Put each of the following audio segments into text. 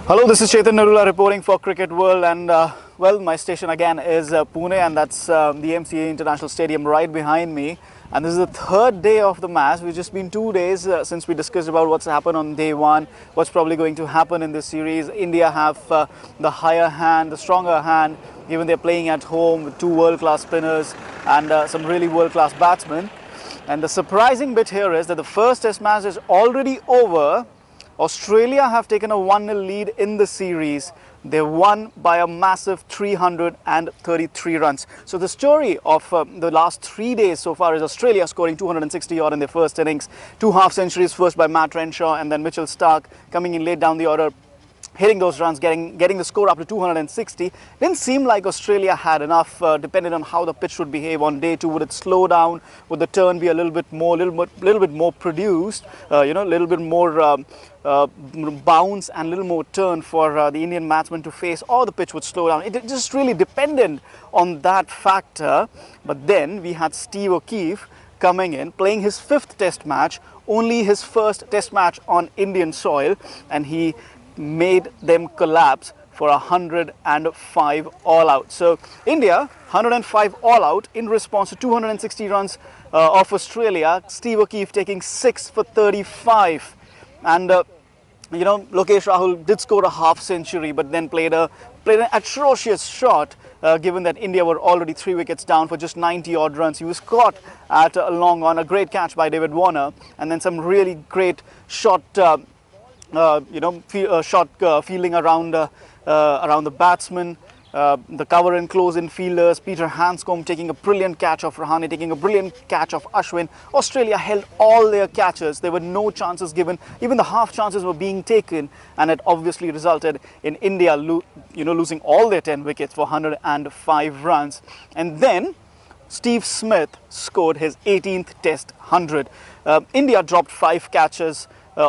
Hello, this is Chetan Narula reporting for Cricket World, and well, my station again is Pune, and that's the MCA International Stadium right behind me. And this is the third day of the match. We've just been 2 days since we discussed about what's happened on day one, what's probably going to happen in this series. India have the higher hand, the stronger hand, given they're playing at home with two world-class spinners and some really world-class batsmen. And the surprising bit here is that the first test match is already over. Australia have taken a 1-0 lead in the series. They won by a massive 333 runs. So the story of the last 3 days so far is Australia scoring 260 odd in their first innings. 2 half centuries, first by Matt Renshaw and then Mitchell Starc coming in late down the order, hitting those runs, getting the score up to 260. Didn't seem like Australia had enough, depending on how the pitch would behave on day two. Would it slow down? Would the turn be a little bit more produced? A little bit more bounce and a little more turn for the Indian batsmen to face, or the pitch would slow down. It just really depended on that factor. But then we had Steve O'Keefe coming in, playing his 5th test match, only his first test match on Indian soil, and he made them collapse for 105 all out. So India 105 all out in response to 260 runs of Australia. Steve O'Keefe taking 6 for 35, and Lokesh Rahul did score a half century, but then played an atrocious shot, given that India were already 3 wickets down for just 90 odd runs. He was caught at a long on, a great catch by David Warner, and then some really great shot fielding around the batsman, the cover and close in fielders. Peter Hanscom taking a brilliant catch of Rahane, taking a brilliant catch of Ashwin. Australia held all their catches. There were no chances given. Even the half chances were being taken, and it obviously resulted in India losing all their 10 wickets for 105 runs. And then Steve Smith scored his 18th Test 100. India dropped 5 catches. They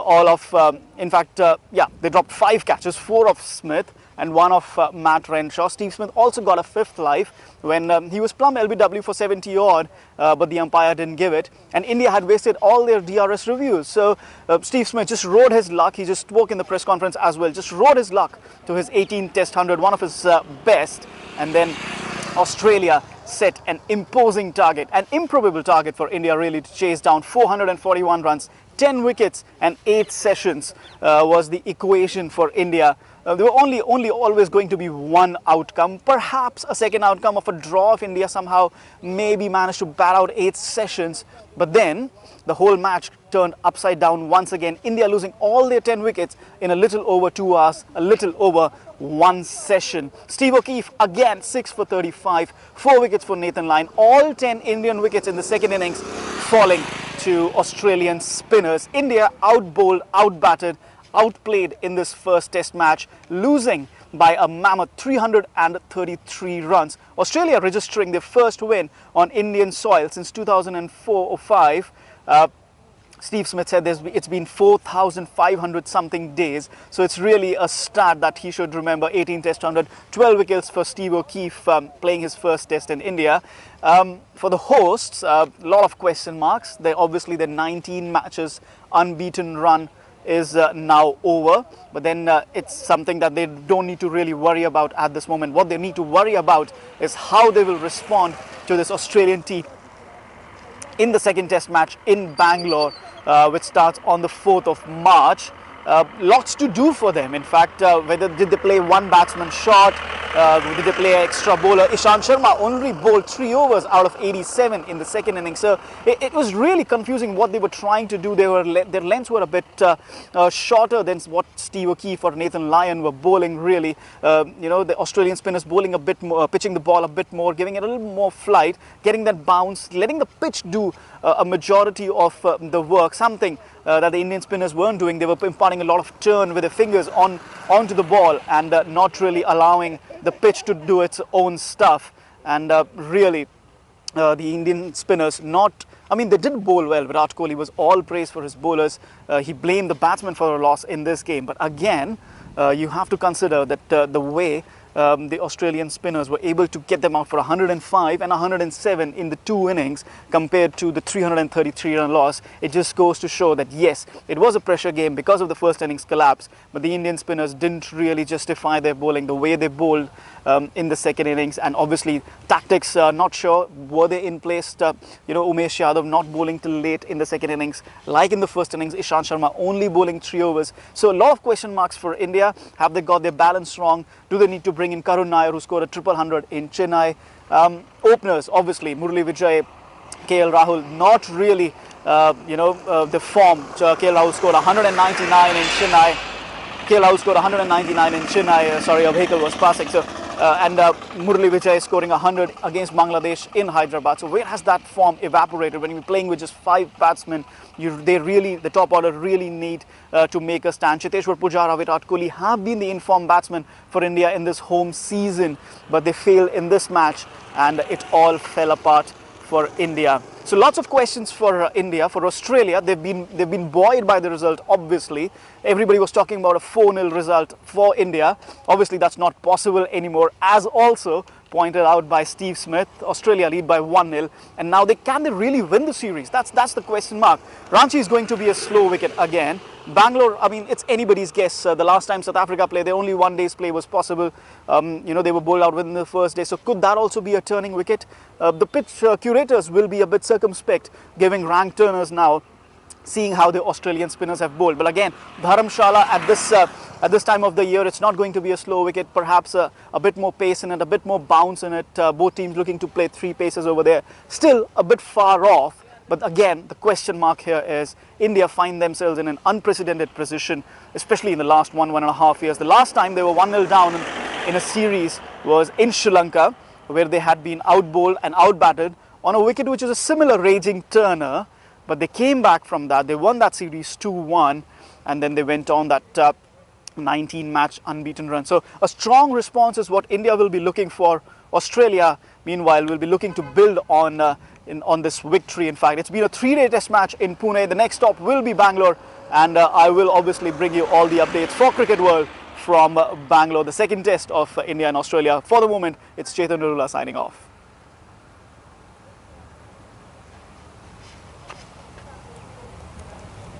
dropped 5 catches, 4 of Smith and 1 of Matt Renshaw. Steve Smith also got a 5th life when he was plumb LBW for 70 odd, but the umpire didn't give it. And India had wasted all their DRS reviews. So Steve Smith just rode his luck. He just spoke in the press conference as well, just rode his luck to his 18th Test 100, one of his best. And then Australia set an imposing target, an improbable target for India really to chase down. 441 runs, 10 wickets and 8 sessions was the equation for India. There were only always going to be one outcome, perhaps a second outcome of a draw if India somehow maybe managed to bat out 8 sessions. But then the whole match turned upside down once again. India losing all their 10 wickets in a little over 2 hours, a little over 1 session. Steve O'Keefe again 6 for 35, 4 wickets for Nathan Lyon. All 10 Indian wickets in the second innings falling to Australian spinners. India outbowled, outbatted, outplayed in this first test match, losing by a mammoth 333 runs. Australia registering their first win on Indian soil since 2004 or 5. Steve Smith said it's been 4,500 something days, so it's really a stat that he should remember. 18 Test 100, 12 wickets for Steve O'Keefe, playing his first test in India. For the hosts, a lot of question marks. Obviously the 19 matches unbeaten run is now over, but then it's something that they don't need to really worry about at this moment. What they need to worry about is how they will respond to this Australian team in the second test match in Bangalore, which starts on the 4th of March. Lots to do for them. In fact, did they play one batsman short? Did they play an extra bowler? Ishant Sharma only bowled 3 overs out of 87 in the second innings. So it was really confusing what they were trying to do. Their lengths were a bit shorter than what Steve O'Keefe or Nathan Lyon were bowling, really. The Australian spinners bowling a bit more, pitching the ball a bit more, giving it a little more flight, getting that bounce, letting the pitch do a majority of the work, something that the Indian spinners weren't doing. They were imparting a lot of turn with their fingers onto the ball and not really allowing the pitch to do its own stuff. And really, the Indian spinners they did bowl well. Virat Kohli was all praise for his bowlers. He blamed the batsmen for a loss in this game. But again, you have to consider that the way the Australian spinners were able to get them out for 105 and 107 in the 2 innings compared to the 333-run loss. It just goes to show that yes, it was a pressure game because of the first innings collapse, but the Indian spinners didn't really justify their bowling the way they bowled in the second innings. And obviously tactics, not sure were they in place. Umesh Yadav not bowling till late in the second innings like in the first innings, Ishant Sharma only bowling 3 overs. So a lot of question marks for India. Have they got their balance wrong? Do they need to bring in Karun Nair, who scored a 100 in Chennai? Openers, obviously Murali Vijay, KL Rahul, not really the form. KL Rahul scored 199 in Chennai. KL Rahul scored 199 in Chennai. Sorry, a vehicle was passing. So and Murali Vijay scoring 100 against Bangladesh in Hyderabad. So where has that form evaporated? When you're playing with just 5 batsmen, the top order really need to make a stand. Cheteshwar Pujara, Virat Kohli have been the informed batsmen for India in this home season, but they failed in this match and it all fell apart for India. So lots of questions for India. For Australia, they've been buoyed by the result, obviously. Everybody was talking about a 4-0 result for India. Obviously, that's not possible anymore, as also pointed out by Steve Smith. Australia lead by 1-0, and now can they really win the series? That's the question mark. Ranchi is going to be a slow wicket again. Bangalore, I mean, it's anybody's guess. The last time South Africa played, only 1 day's play was possible. They were bowled out within the first day. So could that also be a turning wicket? The pitch curators will be a bit circumspect, giving rank turners now, seeing how the Australian spinners have bowled. But again, Dharamshala at this time of the year, it's not going to be a slow wicket. Perhaps a bit more pace in it, a bit more bounce in it. Both teams looking to play 3 paces over there. Still a bit far off. But again, the question mark here is India find themselves in an unprecedented position, especially in the last 1.5 years. The last time they were 1-0 down in a series was in Sri Lanka, where they had been outbowled and outbatted on a wicket which is a similar raging turner. But they came back from that. They won that series 2-1, and then they went on that 19-match unbeaten run. So a strong response is what India will be looking for. Australia, meanwhile, will be looking to build on this victory. In fact, it's been a 3-day test match in Pune. The next stop will be Bangalore, and I will obviously bring you all the updates for Cricket World from Bangalore, the second test of India and Australia. For the moment, it's Chetan Narula signing off.